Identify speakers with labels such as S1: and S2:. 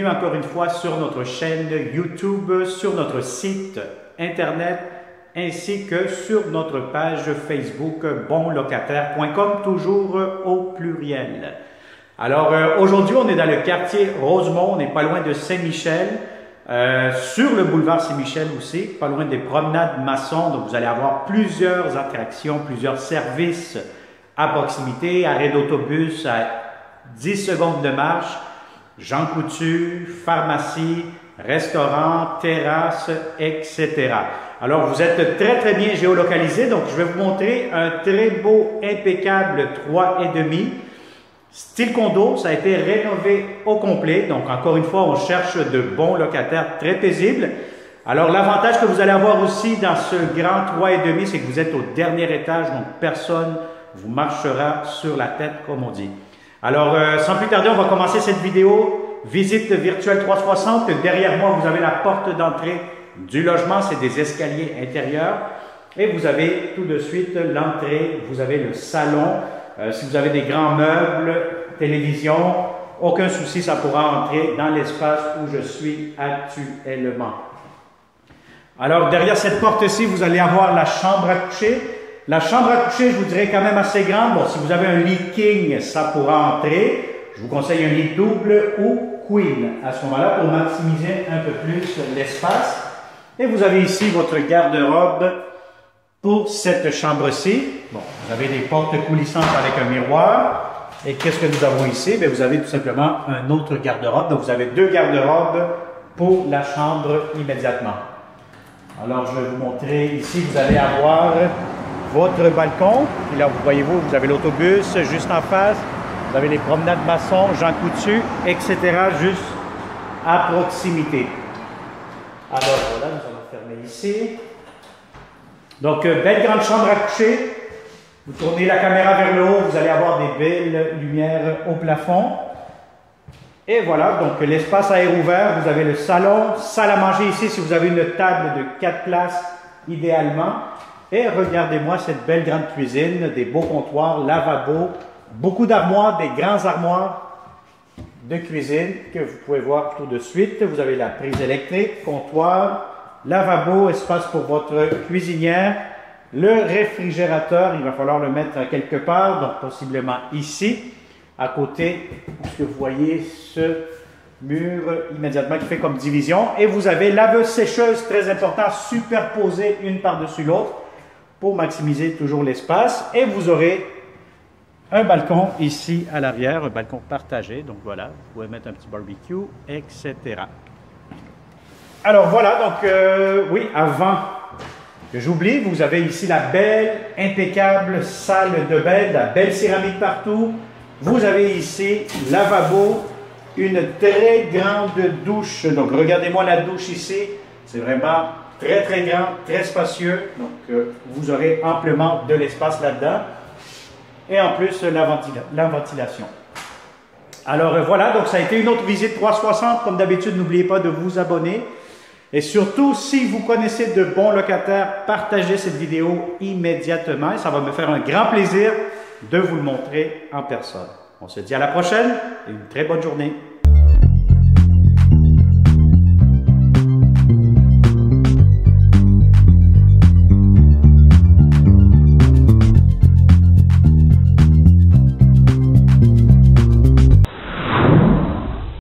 S1: bienvenue encore une fois sur notre chaîne YouTube, sur notre site internet, ainsi que sur notre page Facebook bonlocataire.com, toujours au pluriel. Alors aujourd'hui, on est dans le quartier Rosemont, on n'est pas loin de Saint-Michel, sur le boulevard Saint-Michel aussi, pas loin des promenades Masson. Donc vous allez avoir plusieurs attractions, plusieurs services à proximité, arrêt d'autobus à 10 secondes de marche, Jean Coutu, pharmacie, restaurant, terrasse, etc. Alors vous êtes très bien géolocalisé, donc je vais vous montrer un très beau, impeccable 3,5. Style condo, ça a été rénové au complet. Donc, encore une fois, on cherche de bons locataires très paisibles. Alors, l'avantage que vous allez avoir aussi dans ce grand 3,5, c'est que vous êtes au dernier étage, donc personne vous marchera sur la tête, comme on dit. Alors, sans plus tarder, on va commencer cette vidéo. Visite virtuelle 360. Derrière moi, vous avez la porte d'entrée du logement. C'est des escaliers intérieurs. Et vous avez tout de suite l'entrée. Vous avez le salon. Si vous avez des grands meubles, télévision, aucun souci, ça pourra entrer dans l'espace où je suis actuellement. Alors, derrière cette porte-ci, vous allez avoir la chambre à coucher. La chambre à coucher, je vous dirais quand même assez grande. Bon, si vous avez un lit king, ça pourra entrer. Je vous conseille un lit double ou queen à ce moment-là pour maximiser un peu plus l'espace. Et vous avez ici votre garde-robe. Pour cette chambre-ci, bon, vous avez des portes coulissantes avec un miroir. Et qu'est-ce que nous avons ici? Bien, vous avez tout simplement un autre garde-robe. Donc, vous avez deux garde-robes pour la chambre immédiatement. Alors, je vais vous montrer ici, vous allez avoir votre balcon. Et là, voyez-vous, vous avez l'autobus juste en face. Vous avez les promenades Masson, Jean Coutu, etc. juste à proximité. Alors, voilà, nous allons fermer ici. Donc, belle grande chambre à coucher. Vous tournez la caméra vers le haut, vous allez avoir des belles lumières au plafond. Et voilà, donc l'espace à air ouvert, vous avez le salon, salle à manger ici si vous avez une table de 4 places idéalement. Et regardez-moi cette belle grande cuisine, des beaux comptoirs, lavabo, beaucoup d'armoires, des grands armoires de cuisine que vous pouvez voir tout de suite. Vous avez la prise électrique, comptoir, lavabo, espace pour votre cuisinière, le réfrigérateur, il va falloir le mettre quelque part, donc possiblement ici, à côté, puisque vous voyez ce mur immédiatement qui fait comme division. Et vous avez laveuse-sécheuse, très important, superposée une par-dessus l'autre pour maximiser toujours l'espace. Et vous aurez un balcon ici à l'arrière, un balcon partagé, donc voilà, vous pouvez mettre un petit barbecue, etc. Alors voilà, donc oui, avant que j'oublie, vous avez ici la belle, impeccable salle de bain, la belle céramique partout. Vous avez ici lavabo, une très grande douche. Donc regardez-moi la douche ici, c'est vraiment très grand, très spacieux. Donc vous aurez amplement de l'espace là-dedans. Et en plus, la ventilation. Alors voilà, donc ça a été une autre visite 360. Comme d'habitude, n'oubliez pas de vous abonner. Et surtout, si vous connaissez de bons locataires, partagez cette vidéo immédiatement. Et ça va me faire un grand plaisir de vous le montrer en personne. On se dit à la prochaine et une très bonne journée.